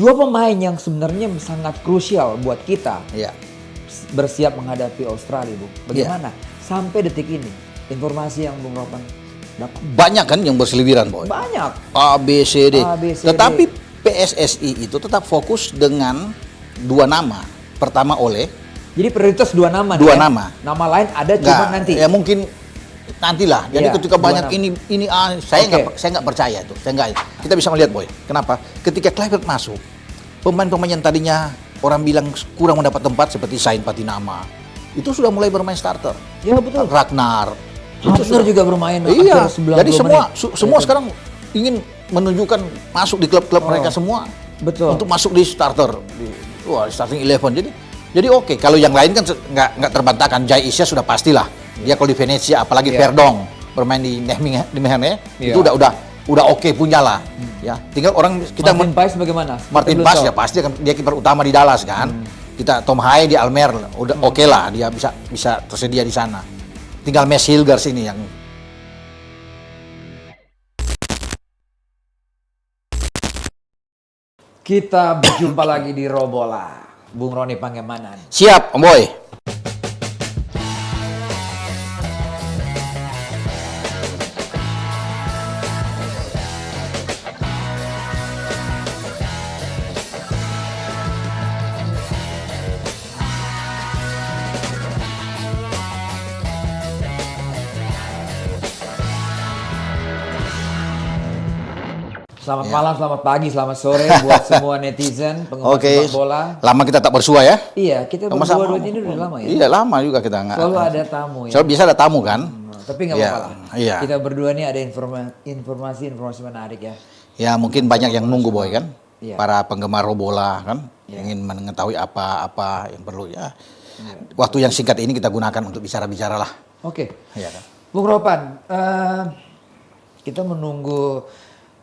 Dua pemain yang sebenarnya sangat krusial buat kita Iya. bersiap menghadapi Australia, Bung. Bagaimana sampai detik ini informasi yang Bung Ropan dapat? Banyak kan yang berseliweran, Boy. Banyak. A, B, C, D. A, B, C, D. Tetapi PSSI itu tetap fokus dengan dua nama. Pertama Ole. Jadi prioritas dua nama. Dua nih, ya? nama. Nama lain ada cuma Nggak, nanti. Ya mungkin nantilah. Jadi Iya, ketika dua banyak nama. ini saya Oke. nggak percaya itu. Kita bisa melihat, Boy. Kenapa? Ketika Kluivert masuk, pemain-pemain yang tadinya orang bilang kurang mendapat tempat seperti Sain Patinama, itu sudah mulai bermain starter. Ya betul. Ragnar. Hafner juga bermain. Iya. akhir 90 Jadi semua menit. semua Betul. sekarang ingin menunjukkan masuk di klub-klub mereka semua. Betul. Untuk masuk di starter. Wah, starting 11. Jadi oke. Kalau yang lain kan nggak terbantahkan. Jai Isya sudah pastilah. Dia kalau di Venezia, apalagi Iya. Verdong bermain di Nijmegen, Iya. itu udah oke punya lah. Ya, tinggal orang kita Martin Paes bagaimana? Martin Kita belum Paes tahu. ya pasti kan dia kiper utama di Dallas kan. Kita Tom Haye di Almer udah oke lah, dia bisa tersedia di sana. Tinggal Mes Hilgers ini yang Kita berjumpa lagi di Robola. Bung Roni Pangemanan. siap, Om Boy. Selamat Ya. malam, selamat pagi, selamat sore buat semua netizen penggemar Oke. sepak bola. Lama kita tak bersua ya. Iya, kita Sama-sama. berdua ini udah lama ya. Iya, lama juga kita nggak. Selalu ada tamu ya. Selalu biasa ada tamu kan. Tapi nggak Iya, apa-apa lah. iya. Kita berdua ini ada informasi menarik ya. Ya mungkin banyak yang nunggu Boy kan. Iya. Para penggemar bola kan Iya. ingin mengetahui apa-apa yang perlu ya. Waktu yang singkat ini kita gunakan untuk bicara-bicara lah. Oke. Iya kan. Bung Ropan,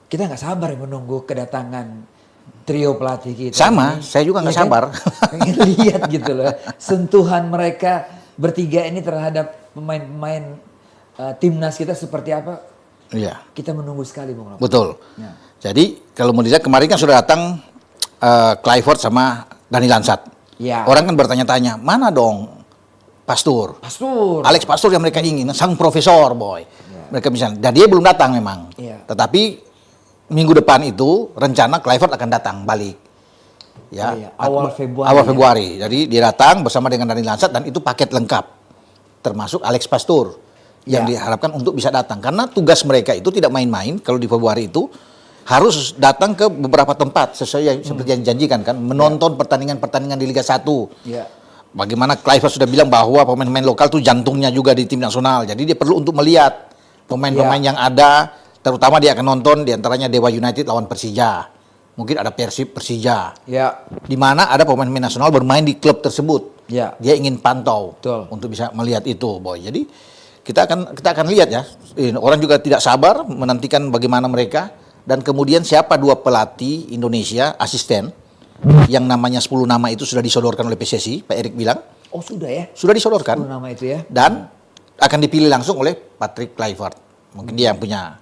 kita nggak sabar ya menunggu kedatangan trio pelatih kita. Sama, ini. saya juga nggak Iya kan? sabar. Pengen lihat gitu loh, sentuhan mereka bertiga ini terhadap pemain-pemain timnas kita seperti apa. Iya, Kita menunggu sekali, Bung Ropan. betul. Ya. Jadi kalau mau dilihat kemarin kan sudah datang Kluivert sama Dani Lansat. Ya. Orang kan bertanya-tanya, mana dong Pastur? Pastur. Alex Pastur yang mereka ingin, sang profesor Boy. Mereka bisa, dan dia belum datang memang. Iya. Tetapi minggu depan itu rencana Kluivert akan datang balik. Ya, Oh iya, awal Februari. Awal Februari. Jadi dia datang bersama dengan Dani Lansat dan itu paket lengkap. Termasuk Alex Pastur yang Ya. diharapkan untuk bisa datang. Karena tugas mereka itu tidak main-main kalau di Februari itu harus datang ke beberapa tempat sesuai seperti yang dijanjikan kan, menonton pertandingan-pertandingan di Liga 1. Ya. Bagaimana Kluivert sudah bilang bahwa pemain-pemain lokal tuh jantungnya juga di tim nasional. Jadi dia perlu untuk melihat pemain-pemain yang ada, terutama dia akan nonton diantaranya Dewa United lawan Persija. Mungkin ada Persija. Ya. Di mana ada pemain-pemain nasional bermain di klub tersebut. Ya. Dia ingin pantau Betul. untuk bisa melihat itu, Boy. Jadi kita akan lihat ya. Orang juga tidak sabar menantikan bagaimana mereka dan kemudian siapa dua pelatih Indonesia asisten yang namanya 10 nama itu sudah disodorkan oleh PSSI, Pak Erik bilang. Oh sudah ya? Sudah disodorkan. 10 nama itu ya? Dan akan dipilih langsung oleh Patrick Kluivert. Mungkin dia yang punya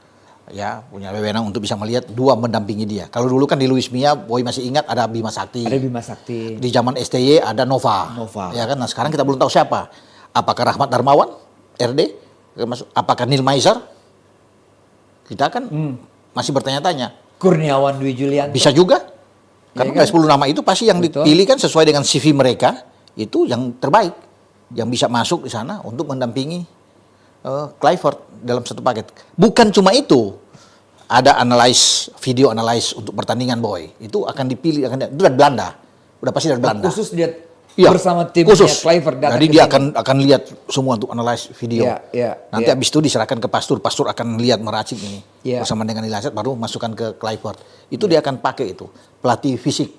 wewenang untuk bisa melihat dua mendampingi dia. Kalau dulu kan di Luis Mia, Boy masih ingat ada Bima Sakti. Ada Bima Sakti. Di zaman STY ada Nova. Ya kan, nah sekarang kita belum tahu siapa. Apakah Rahmat Darmawan, RD? Apakah Neil Maizer? Kita kan masih bertanya-tanya. Kurniawan Dwi Julianto. Bisa juga. Karena Ya kan? dari 10 nama itu pasti yang Betul. dipilih kan sesuai dengan CV mereka. Itu yang terbaik. Yang bisa masuk di sana untuk mendampingi Kluivert dalam satu paket. Bukan cuma itu. Ada video analyze untuk pertandingan Boy. Itu akan dipilih, itu dari Belanda. Udah pasti dari Belanda. Khusus dia Iya, bersama timnya Kluivert datang Jadi ke dia sini. akan lihat semua untuk analyze video. Iya, iya, Nanti iya. habis itu diserahkan ke Pastur. Pastur akan lihat meracik ini. Iya. Bersama dengan Ilaset baru masukkan ke Kluivert. Itu dia akan pakai itu. Pelatih fisik.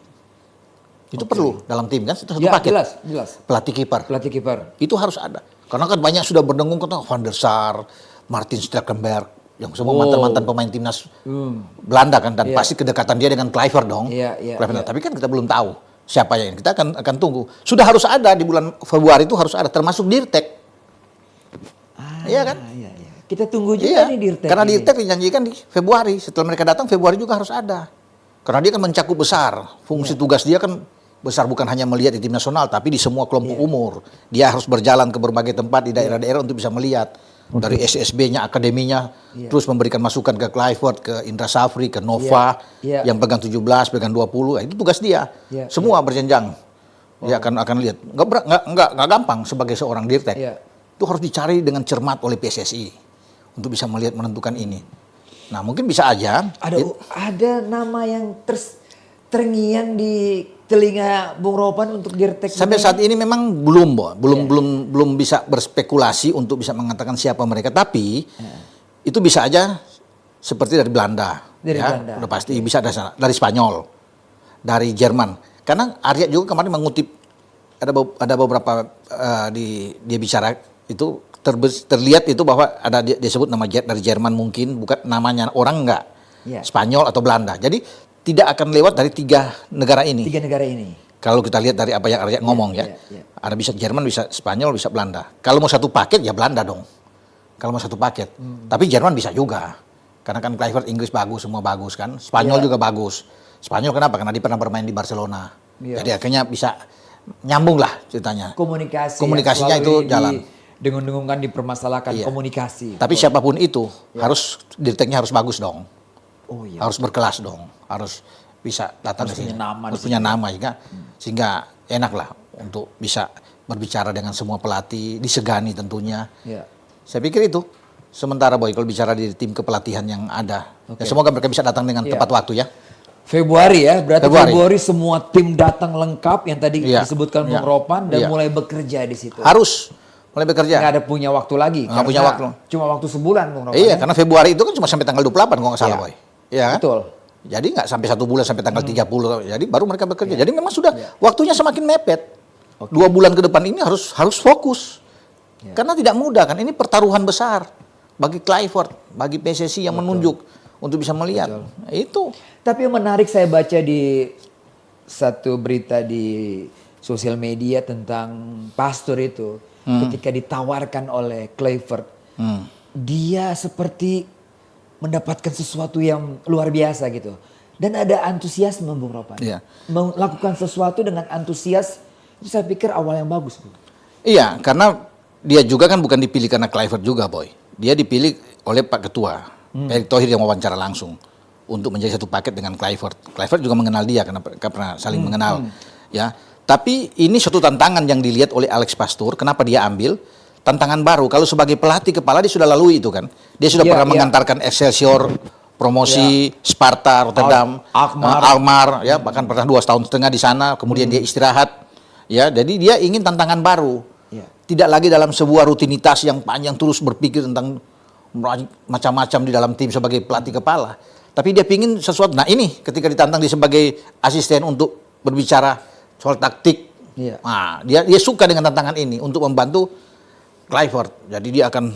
Itu perlu dalam tim kan, itu satu Ya, paket. jelas. Pelatih kiper. Pelatih kiper. Itu harus ada. Karena kan banyak sudah berdengung kata Van der Sar, Martin Stekelenburg, yang semua mantan-mantan pemain timnas Belanda kan, dan Iya. pasti kedekatan dia dengan Kluivert dong. Iya, iya, Kluivert. iya. Tapi kan kita belum tahu siapa yang kita akan tunggu. Sudah harus ada di bulan Februari itu harus ada, termasuk Dirtek. Iya kan? Iya. Kita tunggu juga Iya. nih Dirtek Karena ini. Dirtek dijanjikan di Februari. Setelah mereka datang Februari juga harus ada. Karena dia kan mencakup besar. Fungsi tugas dia kan besar, bukan hanya melihat di tim nasional, tapi di semua kelompok umur. Dia harus berjalan ke berbagai tempat di daerah-daerah untuk bisa melihat. Dari SSB-nya, akademinya, terus memberikan masukan ke Clifford, ke Indra Safri, ke Nova, yang pegang 17, pegang 20, itu tugas dia. Semua berjenjang. Dia akan lihat. Nggak gampang sebagai seorang dirtek. Itu harus dicari dengan cermat oleh PSSI untuk bisa melihat, menentukan ini. Nah, mungkin bisa aja. Ada nama yang terngiang di telinga Bung Ropan untuk dirtek. Sampai saat ini memang belum bisa berspekulasi untuk bisa mengatakan siapa mereka. Tapi itu bisa aja seperti dari Belanda. Belanda. Udah pasti bisa dari Spanyol, dari Jerman. Karena Arya juga kemarin mengutip ada beberapa dia bicara itu terlihat itu bahwa ada dia sebut nama dari Jerman, mungkin bukan namanya orang enggak. Spanyol atau Belanda. Jadi tidak akan lewat dari 3 negara ini. 3 negara ini. Kalau kita lihat dari apa yang Arya ngomong ada bisa Jerman, bisa Spanyol, bisa Belanda. Kalau mau satu paket ya Belanda dong. Kalau mau satu paket. Tapi Jerman bisa juga. Karena kan Kluivert Inggris bagus, semua bagus kan. Spanyol juga bagus. Spanyol kenapa? Karena dia pernah bermain di Barcelona. Jadi akhirnya bisa nyambung lah ceritanya. Komunikasinya itu jalan. Dengung-dengungkan dipermasalahkan komunikasi. Tapi siapapun itu harus dirteknya harus bagus dong. Harus berkelas dong. Harus bisa datang ke sini. Harus punya nama sehingga enak lah untuk bisa berbicara dengan semua pelatih, disegani tentunya. Saya pikir itu. Sementara Boy, kalau bicara di tim kepelatihan yang ada, ya semoga mereka bisa datang dengan tepat waktu ya. Februari ya, berarti Februari semua tim datang lengkap yang tadi disebutkan Bung Ropan dan mulai bekerja di situ. Harus mulai bekerja. Nggak ada punya waktu lagi. Nggak punya waktu. Cuma waktu sebulan Bung Ropan. Iya, karena Februari itu kan cuma sampai tanggal 28 kalau nggak salah Boy. Iya kan? Betul. Jadi nggak sampai 1 bulan, sampai tanggal 30. Jadi baru mereka bekerja. Jadi memang sudah waktunya semakin mepet. 2 bulan ke depan ini harus fokus. Karena tidak mudah kan. Ini pertaruhan besar bagi Kluivert, bagi PSSI yang menunjuk untuk bisa melihat. Itu. Tapi yang menarik saya baca di satu berita di sosial media tentang Pastur itu. Ketika ditawarkan oleh Kluivert. Dia seperti mendapatkan sesuatu yang luar biasa gitu. Dan ada antusiasme Bung Ropan. Melakukan sesuatu dengan antusias, itu saya pikir awal yang bagus. Iya, karena dia juga kan bukan dipilih karena Kluivert juga Boy. Dia dipilih oleh Pak Ketua, Erick Thohir yang wawancara langsung. Untuk menjadi satu paket dengan Kluivert. Kluivert juga mengenal dia karena pernah saling mengenal. Ya, tapi ini suatu tantangan yang dilihat oleh Alex Pastur. Kenapa dia ambil? Tantangan baru. Kalau sebagai pelatih kepala dia sudah lalui itu kan. Dia sudah pernah mengantarkan Excelsior, promosi, Sparta, Rotterdam, Alkmaar, ya bahkan pernah 2,5 tahun di sana. Kemudian dia istirahat, ya. Jadi dia ingin tantangan baru. Tidak lagi dalam sebuah rutinitas yang panjang terus berpikir tentang macam-macam di dalam tim sebagai pelatih kepala. Tapi dia ingin sesuatu. Nah ini ketika ditantang dia sebagai asisten untuk berbicara soal taktik. Nah, dia suka dengan tantangan ini untuk membantu Kluivert. Jadi dia akan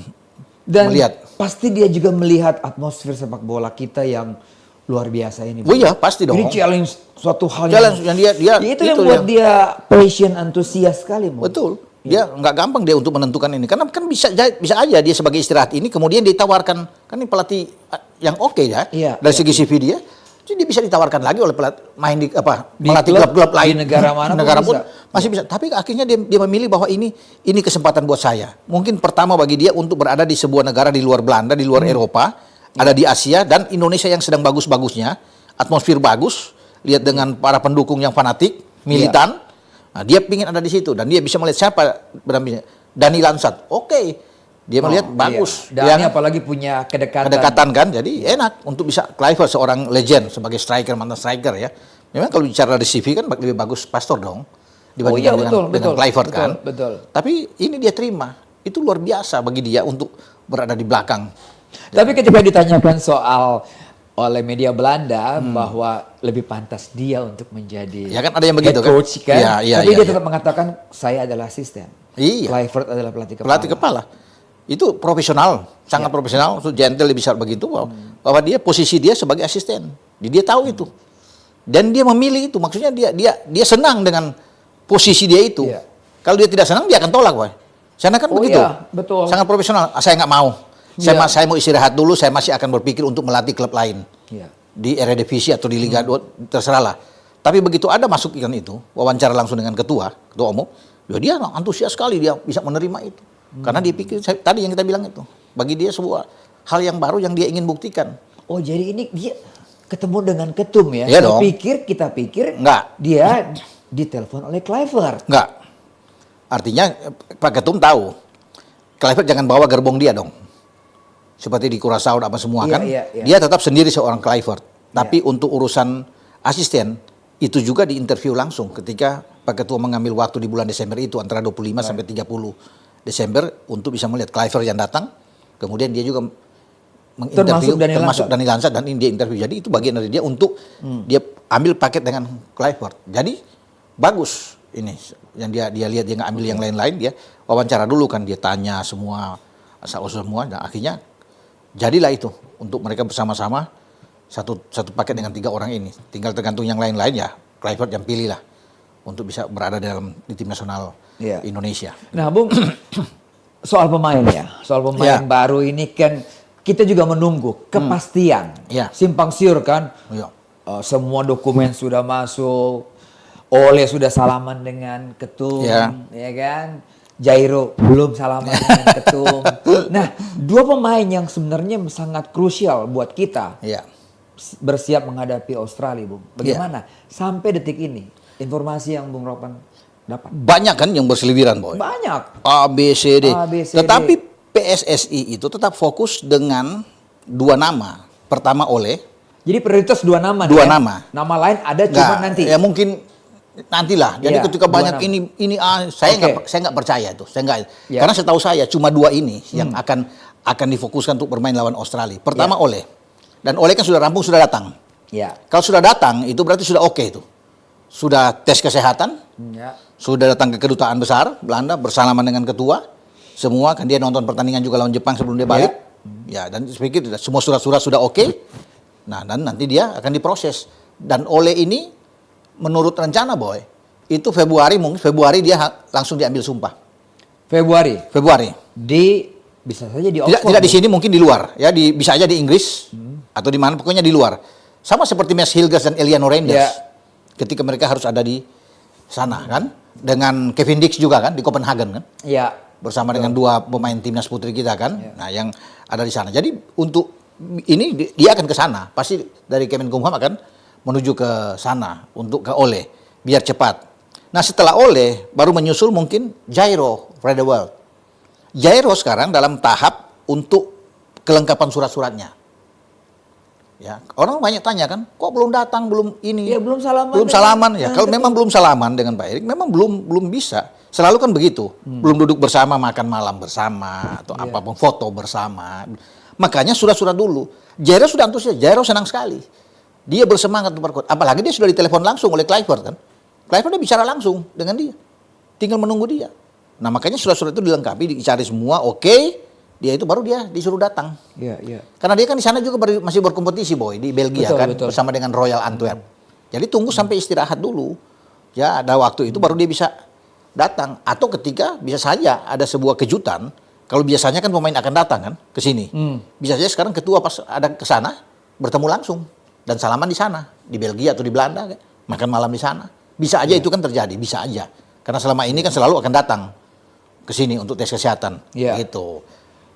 melihat. Pasti dia juga melihat atmosfer sepak bola kita yang luar biasa ini. Oh iya, pasti dong. Ini challenge suatu hal yang dia itu yang buat dia passion, antusias sekali. Betul. Dia nggak gampang dia untuk menentukan ini. Karena kan bisa aja dia sebagai istirahat ini kemudian ditawarkan, kan ini pelatih yang oke ya. Dari segi CV dia. Jadi dia bisa ditawarkan lagi oleh main melatih klub-klub lain di negara mana pun masih bisa. Tapi akhirnya dia memilih bahwa ini kesempatan buat saya. Mungkin pertama bagi dia untuk berada di sebuah negara di luar Belanda, di luar Eropa, ada di Asia dan Indonesia yang sedang bagus-bagusnya, atmosfer bagus, lihat dengan para pendukung yang fanatik, militan. Nah, dia ingin ada di situ dan dia bisa melihat siapa berdampingnya. Dani Lansat. Dia melihat bagus. Dan apalagi punya kedekatan kan, jadi enak untuk bisa Kluivert seorang legend sebagai striker, mantan striker ya. Memang kalau bicara dari CV kan lebih bagus Pastor dong dibandingkan dengan Kluivert kan. Betul. Tapi ini dia terima. Itu luar biasa bagi dia untuk berada di belakang. Tapi ketika ditanyakan soal oleh media Belanda bahwa lebih pantas dia untuk menjadi kan ada yang begitu head coach kan. Tapi dia tetap mengatakan saya adalah asisten. Kluivert adalah pelatih kepala. Itu profesional, sangat profesional, gentle bisa begitu bahwa posisi dia sebagai asisten. Dia tahu itu. Dan dia memilih itu. Maksudnya dia senang dengan posisi dia itu. Kalau dia tidak senang dia akan tolak, Boy. Sana kan begitu. Betul. Sangat profesional. Saya nggak mau. Saya mau istirahat dulu, saya masih akan berpikir untuk melatih klub lain. di Eredivisie atau di Liga 2 terserah lah. Tapi begitu ada masuk ikan itu, wawancara langsung dengan ketua umum, ya dia antusias sekali dia bisa menerima itu. Karena dia pikir tadi yang kita bilang itu, bagi dia sebuah hal yang baru yang dia ingin buktikan. Oh jadi ini dia ketemu dengan ketum ya? Iya dong. Kita pikir Enggak. dia ditelepon oleh Kluivert. Enggak. Artinya Pak Ketum tahu, Kluivert jangan bawa gerbong dia dong. Seperti di Curaçao apa semua Iya, kan. iya. Dia tetap sendiri seorang Kluivert. Tapi untuk urusan asisten, itu juga diinterview langsung ketika Pak Ketua mengambil waktu di bulan Desember itu antara 25 sampai 30 Desember untuk bisa melihat Kluivert yang datang. Kemudian dia juga menginterview termasuk Daniel Lansat dan ini dia interview. Jadi itu bagian dari dia untuk dia ambil paket dengan Kluivert. Jadi bagus ini yang dia lihat, dia nggak ambil yang lain-lain, dia wawancara dulu kan, dia tanya semua asal-usul semua dan akhirnya jadilah itu untuk mereka bersama-sama satu paket dengan 3 orang ini. Tinggal tergantung yang lain-lain ya Kluivert yang pilih lah untuk bisa berada di tim nasional Indonesia. Nah Bung, soal pemain baru ini kan kita juga menunggu kepastian, simpang siur kan. Semua dokumen sudah masuk, Ole sudah salaman dengan ketum, ya kan? Jairo belum salaman dengan ketum. Nah, 2 pemain yang sebenarnya sangat krusial buat kita bersiap menghadapi Australia, Bung. Bagaimana sampai detik ini informasi yang Bung Ropan dapat? Banyak kan yang berseliweran, Boy. Banyak. A, B, C, D. Tetapi PSSI itu tetap fokus dengan 2 nama. Pertama Ole. Jadi prioritas 2 nama. 2 nama. Nama lain ada cuma nanti. Ya mungkin nantilah. Jadi ketika banyak ini saya nggak percaya itu. Karena setahu saya cuma 2 ini yang akan difokuskan untuk bermain lawan Australia. Pertama Ole. Dan Ole kan sudah rampung, sudah datang. Kalau sudah datang itu berarti sudah oke itu. Sudah tes kesehatan. Sudah datang ke kedutaan besar Belanda bersalaman dengan ketua. Semua kan dia nonton pertandingan juga lawan Jepang sebelum dia balik. Dan saya pikir semua surat-surat sudah oke. Nah, dan nanti dia akan diproses. Dan Ole ini menurut rencana, Boy, itu Februari dia langsung diambil sumpah. Februari. Bisa saja di Oxford. Tidak di sini, mungkin di luar. Ya, bisa aja di Inggris atau di mana, pokoknya di luar. Sama seperti Mats Hilgers dan Eliano Reinders. Ketika mereka harus ada di sana kan, dengan Kevin Dix juga kan di Copenhagen kan. Bersama dengan 2 pemain timnas putri kita kan. Nah, yang ada di sana. Jadi untuk ini dia akan ke sana. Pasti dari Kemenkumham akan menuju ke sana untuk ke Ole biar cepat. Nah, setelah Ole baru menyusul mungkin Jairo Fredewald. Jairo sekarang dalam tahap untuk kelengkapan surat-suratnya. Ya, orang banyak tanya kan, kok belum datang, belum ini. Ya, belum salaman. Belum salaman ya. Kalau memang belum salaman dengan Pak Erik, memang belum bisa. Selalu kan begitu. Belum duduk bersama, makan malam bersama atau apapun, foto bersama. Makanya surat-surat dulu. Jairo sudah antusias, Jairo senang sekali. Dia bersemangat untuk berkuat. Apalagi dia sudah ditelepon langsung oleh Kluivert kan. Kluivert dia bicara langsung dengan dia. Tinggal menunggu dia. Nah, makanya surat-surat itu dilengkapi, dicari semua, oke. Dia itu baru dia disuruh datang. Karena dia kan di sana juga masih berkompetisi, Boy, di Belgia bersama dengan Royal Antwerp. Jadi tunggu sampai istirahat dulu. Ya, ada waktu itu baru dia bisa datang. Atau ketika bisa saja ada sebuah kejutan. Kalau biasanya kan pemain akan datang kan ke sini. Bisa saja sekarang ketua pas ada ke sana bertemu langsung dan salaman di sana, di Belgia atau di Belanda, kan? Makan malam di sana. Bisa aja itu kan terjadi, bisa aja. Karena selama ini kan selalu akan datang ke sini untuk tes kesehatan. Gitu.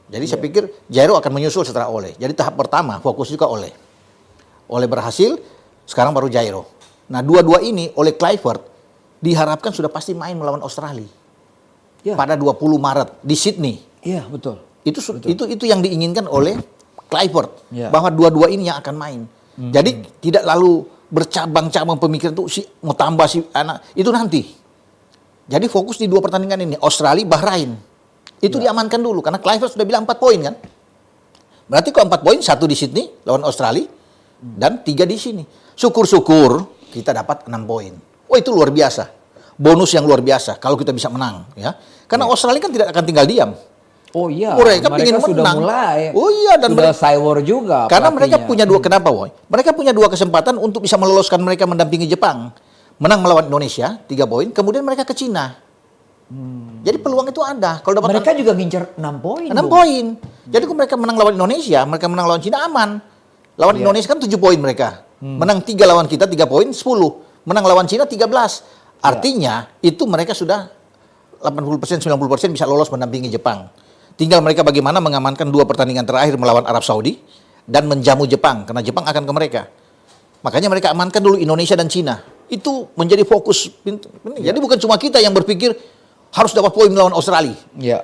Jadi saya pikir Jairo akan menyusul setelah Ole. Jadi tahap pertama fokus juga Ole. Ole berhasil, sekarang baru Jairo. Nah, 2 ini oleh Kluivert diharapkan sudah pasti main melawan Australia. Pada 20 Maret di Sydney. Iya, betul. Itu yang diinginkan oleh Kluivert. Bahwa 2 ini yang akan main. Jadi tidak lalu bercabang-cabang pemikiran tuh mau tambah si anak. Itu nanti. Jadi fokus di 2 pertandingan ini. Australia, Bahrain. Itu diamankan dulu. Karena Kluivert sudah bilang 4 poin kan. Berarti kalau 4 poin, 1 di Sydney lawan Australia. Dan 3 di sini. Syukur-syukur kita dapat 6 poin. Oh, itu luar biasa. Bonus yang luar biasa kalau kita bisa menang. Ya. Karena Australia kan tidak akan tinggal diam. Oh iya. Mereka ingin sudah menang. Mulai. Oh iya, dan sudah cywar juga. Karena mereka punya 2, kenapa, Boy? Mereka punya 2 kesempatan untuk bisa meloloskan mereka mendampingi Jepang. Menang melawan Indonesia 3 poin, kemudian mereka ke Cina. Jadi peluang itu ada. Kalau dapat mereka juga ngincer 6 poin. 6 poin. Jadi kalau mereka menang lawan Indonesia, mereka menang lawan Cina aman. Lawan Indonesia kan 7 poin mereka. Menang 3 lawan kita 3 poin 10. Menang lawan Cina 13. Artinya itu mereka sudah 80% 90% bisa lolos mendampingi Jepang. Tinggal mereka bagaimana mengamankan 2 pertandingan terakhir melawan Arab Saudi dan menjamu Jepang karena Jepang akan ke mereka. Makanya mereka amankan dulu Indonesia dan Cina. Itu menjadi fokus. Jadi bukan cuma kita yang berpikir harus dapat poin melawan Australia.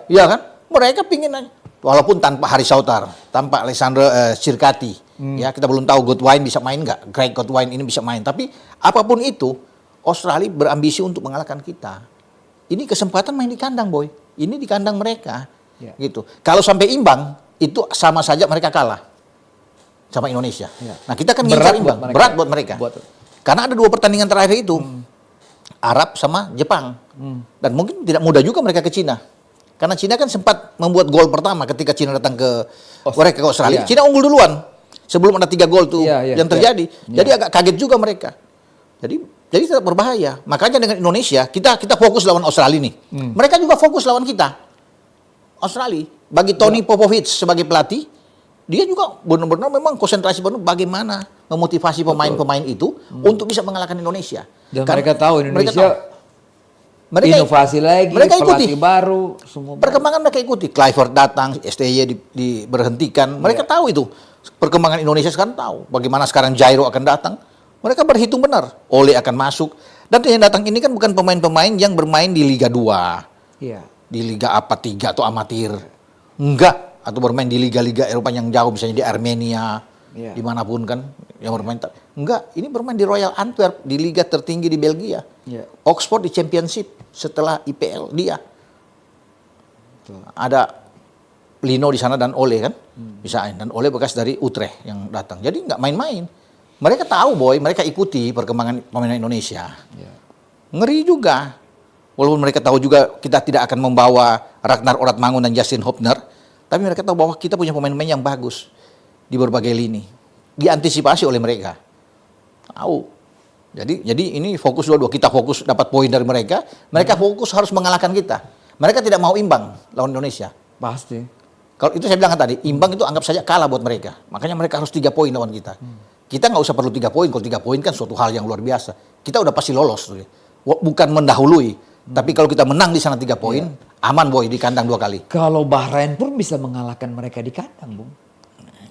Iya kan? Mereka pingin aja. Walaupun tanpa Haris Sautar, tanpa Alexander Circati, ya kita belum tahu Godwin bisa main nggak, Greg Godwin ini bisa main. Tapi apapun itu, Australia berambisi untuk mengalahkan kita. Ini kesempatan main di kandang, boy. Ini di kandang mereka, gitu. Kalau sampai imbang, itu sama saja mereka kalah sama Indonesia. Nah kita kan ngincar imbang, berat buat mereka. Karena ada 2 pertandingan terakhir itu, Arab sama Jepang, dan mungkin tidak mudah juga mereka ke Cina. Karena Cina kan sempat membuat gol pertama ketika Cina datang ke mereka ke Australia. Cina unggul duluan sebelum ada 3 gol tuh yang terjadi. Jadi agak kaget juga mereka. Jadi tetap berbahaya. Makanya dengan Indonesia kita fokus lawan Australia nih. Mereka juga fokus lawan kita. Australia. Bagi Tony Popovic sebagai pelatih, dia juga benar-benar memang konsentrasi penuh bagaimana memotivasi pemain-pemain itu untuk bisa mengalahkan Indonesia. Dan mereka tahu Indonesia mereka inovasi lagi, mereka pelatih ikuti. Baru, semua perkembangan mereka ikuti. Kluivert datang, STY diberhentikan. Mereka tahu itu. Perkembangan Indonesia sekarang tahu. Bagaimana sekarang Jairo akan datang. Mereka berhitung benar. Ole akan masuk. Dan yang datang ini kan bukan pemain-pemain yang bermain di Liga 2. Di Liga apa 3 atau amatir. Enggak. Atau bermain di liga-liga Eropa yang jauh. Misalnya di Armenia. Dimanapun kan. Yang bermain. Enggak. Ini bermain di Royal Antwerp. Di liga tertinggi di Belgia. Oxford di Championship. Setelah IPL dia. Ada Lino di sana dan Ole kan. Misalnya. Dan Ole bekas dari Utrecht yang datang. Jadi nggak main-main. Mereka tahu boy. Mereka ikuti perkembangan pemain Indonesia. Ngeri juga. Walaupun mereka tahu juga kita tidak akan membawa Ragnar Oratmangun dan Justin Hopner. Tapi mereka tahu bahwa kita punya pemain-pemain yang bagus. Di berbagai lini. Diantisipasi oleh mereka. Tahu. Jadi ini fokus dua-dua. Kita fokus dapat poin dari mereka. Mereka fokus harus mengalahkan kita. Mereka tidak mau imbang lawan Indonesia. Pasti. Kalau itu saya bilang tadi, imbang itu anggap saja kalah buat mereka. Makanya mereka harus 3 poin lawan kita. Kita nggak usah perlu 3 poin. Kalau 3 poin kan suatu hal yang luar biasa. Kita udah pasti lolos. Bukan mendahului. Tapi kalau kita menang di sana 3 poin, aman boy di kandang 2 kali. Kalau Bahrain pun bisa mengalahkan mereka di kandang, Bung.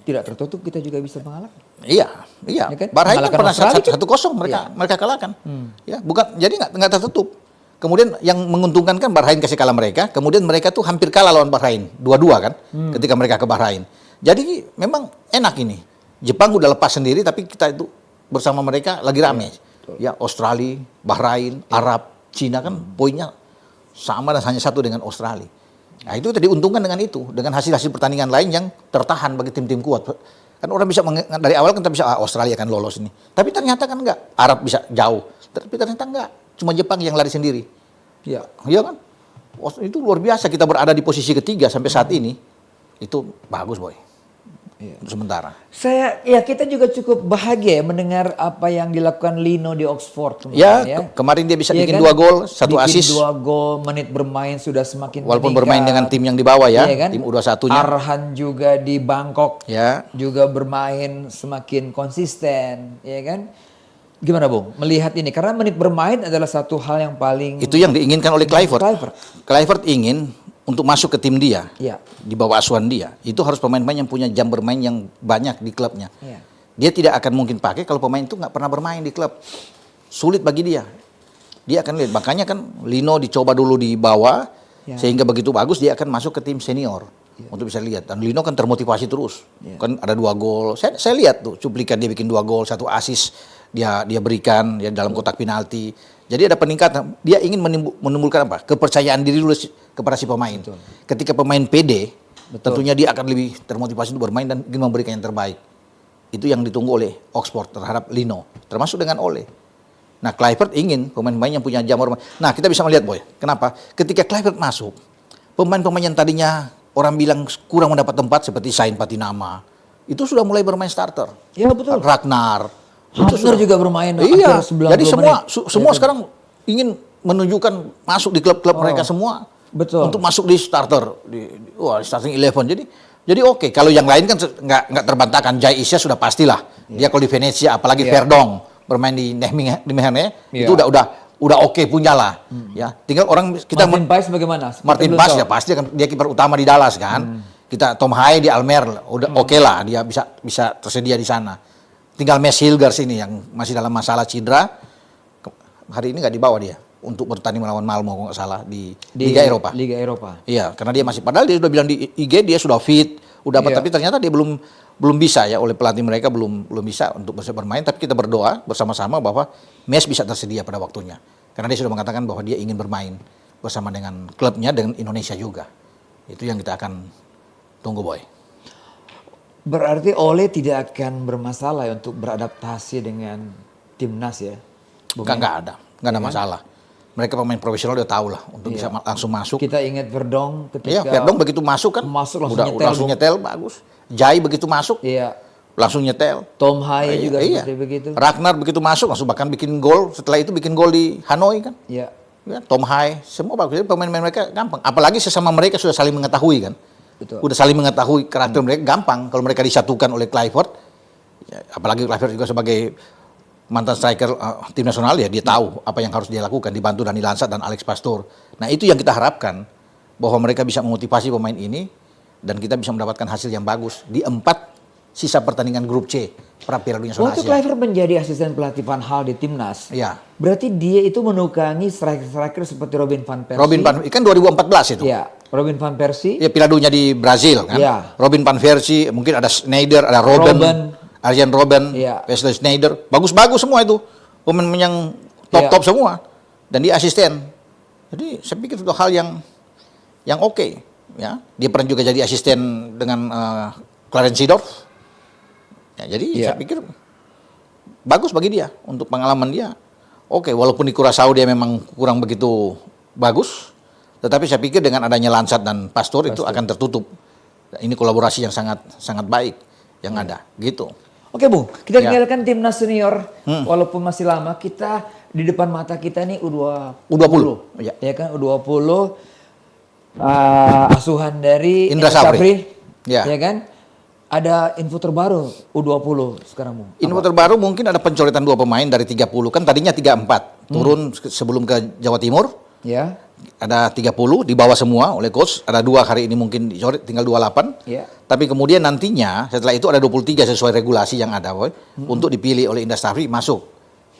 Tidak tertutup kita juga bisa mengalahkan. Iya. Ya kan? Bahrain kan pernah 1-0 mereka kalahkan. Ya, bukan jadi nggak tertutup. Kemudian yang menguntungkan kan Bahrain kasih kalah mereka, kemudian mereka tuh hampir kalah lawan Bahrain, 2-2 kan, ketika mereka ke Bahrain. Jadi memang enak ini. Jepang udah lepas sendiri, tapi kita itu bersama mereka lagi rame. Ya, Australia, Bahrain, Arab, Cina kan poinnya sama dan hanya 1 dengan Australia. Nah itu tadi diuntungkan dengan itu, dengan hasil-hasil pertandingan lain yang tertahan bagi tim-tim kuat. Kan orang bisa dari awal kan kita bisa Australia akan lolos ini. Tapi ternyata kan enggak. Arab bisa jauh. Tapi ternyata enggak. Cuma Jepang yang lari sendiri. Iya kan? Itu luar biasa kita berada di posisi ketiga sampai saat ini. Itu bagus, boy. Untuk sementara. Kita juga cukup bahagia ya mendengar apa yang dilakukan Lino di Oxford kemarin. Kemarin dia bisa bikin 2 gol, 1 assist. 2 gol, menit bermain sudah semakin walaupun meningkat. Bermain dengan tim yang di bawah ya, kan? tim U21-nya. Arhan juga di Bangkok juga bermain semakin konsisten, ya kan? Gimana Bung, melihat ini? Karena menit bermain adalah satu hal yang paling... Itu yang diinginkan oleh Kluivert. Kluivert ingin untuk masuk ke tim dia, di bawah asuhan dia, itu harus pemain-pemain yang punya jam bermain yang banyak di klubnya. Dia tidak akan mungkin pakai kalau pemain itu nggak pernah bermain di klub. Sulit bagi dia. Dia akan lihat. Makanya kan Lino dicoba dulu di bawah, sehingga begitu bagus dia akan masuk ke tim senior. Untuk bisa lihat. Dan Lino kan termotivasi terus. Kan ada 2 gol. Saya lihat tuh cuplikan dia bikin 2 gol, 1 assist dia berikan ya dalam kotak penalti. Jadi ada peningkatan. Dia ingin menimbulkan apa? Kepercayaan diri dulu kepada si pemain. Ketika pemain pede, tentunya dia akan lebih termotivasi untuk bermain dan ingin memberikan yang terbaik. Itu yang ditunggu oleh Oxford terhadap Lino, termasuk dengan Ole. Nah, Kluivert ingin pemain-pemain yang punya jam bermain. Nah, kita bisa melihat boy. Kenapa? Ketika Kluivert masuk, pemain-pemain yang tadinya orang bilang kurang mendapat tempat seperti Sain Patinama, itu sudah mulai bermain starter. Iya betul. Ragnar. Hapner juga bermain. Iya. Jadi semua sekarang ingin menunjukkan masuk di klub-klub mereka semua. Betul. Untuk masuk di starter, di starting 11. Jadi Jadi oke, kalau yang lain kan nggak terbantahkan. Jai Isya sudah pastilah. Dia kalau di Venezia, apalagi Verdong bermain di Nijmegen itu udah oke punya lah. Ya, tinggal orang kita Martin Paes bagaimana? Martin Paes ya pasti kan dia kiper utama di Dallas kan. Kita Tom Haye di Almer udah oke lah, dia bisa tersedia di sana. Tinggal Mes Hilgers ini yang masih dalam masalah cedera. Hari ini nggak dibawa dia untuk bertanding melawan Malmo kalau nggak salah di Liga Eropa. Liga Eropa. Iya, karena dia masih padahal dia sudah bilang di IG dia sudah fit, udah apa, tapi ternyata dia belum bisa ya, oleh pelatih mereka belum bisa untuk bisa bermain. Tapi kita berdoa bersama-sama bahwa Mes bisa tersedia pada waktunya. Karena dia sudah mengatakan bahwa dia ingin bermain bersama dengan klubnya, dengan Indonesia juga. Itu yang kita akan tunggu, Boy. Berarti Ole tidak akan bermasalah ya untuk beradaptasi dengan timnas ya? Nggak ada masalah. Mereka pemain profesional udah tahu lah untuk bisa langsung masuk. Kita ingat Verdong ketika Iya, Verdong begitu masuk kan langsung nyetel bagus. Jai begitu masuk langsung nyetel. Tom Haye juga seperti begitu. Ragnar begitu masuk langsung bahkan bikin gol. Setelah itu bikin gol di Hanoi kan. Iya. Ya, Tom Haye semua bagus. Jadi pemain-pemain mereka gampang. Apalagi sesama mereka sudah saling mengetahui kan. Betul. Udah saling mengetahui karakter mereka, gampang kalau mereka disatukan oleh Kluivert. Ya, apalagi Kluivert juga sebagai mantan striker tim nasional ya, dia tahu apa yang harus dia lakukan, dibantu Dani Lansat dan Alex Pastur. Nah itu yang kita harapkan, bahwa mereka bisa memotivasi pemain ini dan kita bisa mendapatkan hasil yang bagus di 4 sisa pertandingan grup C pra Piala Dunia Zona Waktu Asia. Kluivert menjadi asisten pelatih Van Gaal di timnas, ya. Berarti dia itu menukangi striker-striker seperti Robin van Persie. Robin van kan 2014 itu. Ya, Robin van Persie. Ya, Piala Dunia di Brazil kan. Ya. Robin van Persie, mungkin ada Sneijder, ada Robben. Arjen Robben, Wesley Sneijder, bagus-bagus semua itu. Pemain yang top-top semua. Dan dia asisten. Jadi saya pikir itu hal yang oke. Ya. Dia pernah juga jadi asisten dengan Clarence Seedorf. Ya, jadi saya pikir bagus bagi dia. Untuk pengalaman dia, oke. Walaupun di Curaçao dia memang kurang begitu bagus. Tetapi saya pikir dengan adanya Lansat dan Pastur itu akan tertutup. Ini kolaborasi yang sangat baik yang ada. Gitu. Oke Bung, kita tinggalkan timnas senior, walaupun masih lama, kita di depan mata kita nih U20. Ya kan, U20 asuhan dari Indra Safri. Ya kan? Ada info terbaru U20 sekarang Bung. Info terbaru mungkin ada pencoretan 2 pemain dari 30, kan tadinya 34. Turun sebelum ke Jawa Timur. Ya. Ada 30 dibawa semua oleh coach, ada 2 hari ini mungkin dicoret tinggal 28. Ya. Tapi kemudian nantinya setelah itu ada 23 sesuai regulasi yang ada, Boy, untuk dipilih oleh Indra Safri masuk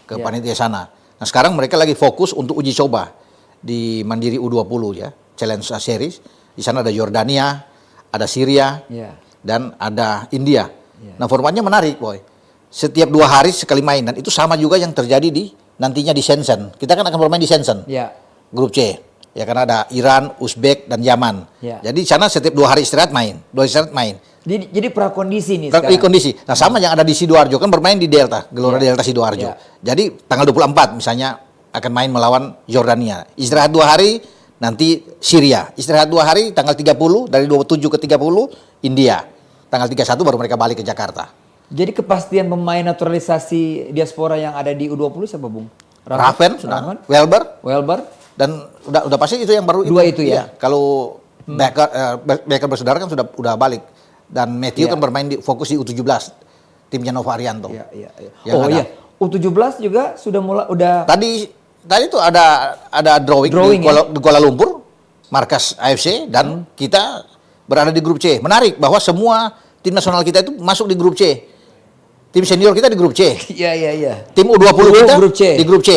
ke panitia sana. Nah, sekarang mereka lagi fokus untuk uji coba di Mandiri U20 ya, Challenge Series. Di sana ada Yordania, ada Syria, dan ada India. Nah, formatnya menarik, Boy. Setiap 2 hari sekali main, dan itu sama juga yang terjadi nantinya di Shenzhen. Kita kan akan bermain di Shenzhen. Grup C. Ya, karena ada Iran, Uzbek, dan Yaman. Jadi di sana setiap 2 hari istirahat main. Jadi prakondisi nih sekarang. Prakondisi. Nah, sama yang ada di Sidoarjo, kan bermain di Delta, Gelora Delta Sidoarjo. Jadi tanggal 24 misalnya akan main melawan Yordania. Istirahat 2 hari, nanti Syria. Istirahat 2 hari, tanggal 30, dari 27 ke 30, India. Tanggal 31 baru mereka balik ke Jakarta. Jadi kepastian pemain naturalisasi diaspora yang ada di U20 siapa Bung? Raven, Welber. Dan udah pasti itu yang baru 2 itu ya. Kalau Becker bersaudara kan sudah balik, dan Matthew kan bermain fokus di U17 timnya Nova Arianto. U17 juga sudah mulai Tadi itu ada drawing di Kuala Lumpur, markas AFC, dan kita berada di grup C. Menarik bahwa semua tim nasional kita itu masuk di grup C. Tim senior kita di grup C. Iya. Tim U20 kita di grup C.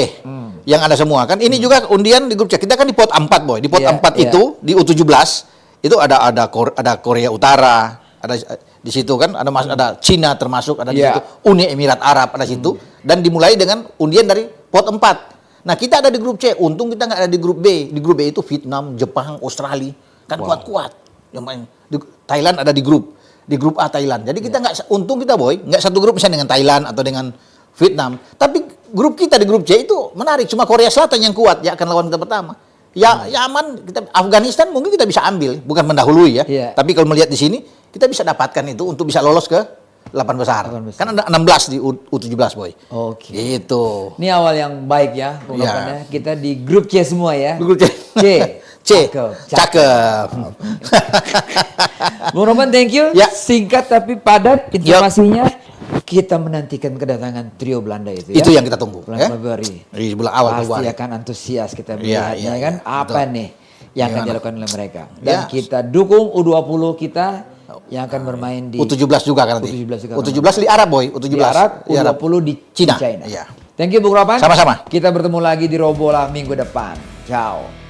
Yang ada semua kan. Ini juga undian di grup C. Kita kan di pot 4, Boy. Di pot 4 itu di U17 itu ada Korea Utara, ada di situ kan, ada Cina termasuk, ada di situ Uni Emirat Arab ada situ, dan dimulai dengan undian dari pot 4. Nah, kita ada di grup C. Untung kita nggak ada di grup B. Di grup B itu Vietnam, Jepang, Australia. Kan kuat-kuat. Thailand ada di grup A Thailand. Jadi kita untung kita, Boy, nggak satu grup misalnya dengan Thailand atau dengan Vietnam. Tapi grup kita di grup C itu menarik. Cuma Korea Selatan yang kuat ya akan lawan kita pertama. Ya aman, Afghanistan mungkin kita bisa ambil, bukan mendahului ya. Tapi kalau melihat di sini, kita bisa dapatkan itu untuk bisa lolos ke 8 besar. Kan ada 16 di U17, Boy. Oke. Gitu. Ini awal yang baik ya, pengungkapannya. Kita di grup C semua ya. Grup C. C. Cakep. Bung Roman, thank you. Ya. Singkat tapi padat informasinya. Kita menantikan kedatangan trio Belanda itu. Itu ya? yang kita tunggu. Bulan Februari. Di bulan awal Pasti Februari. akan antusias kita Iya, melihatnya iya, kan. iya, Apa betul. nih yang akan Gimana? dilakukan oleh mereka. Dan Ya. kita dukung U20 kita yang akan bermain di U17 juga kan nanti. U17 juga U17 di Arab, boy. U17 di Arab, Di Arab. U20 di Cina. China. Iya. Thank you Bung Roman. Sama-sama. Kita bertemu lagi di Robola minggu depan. Ciao.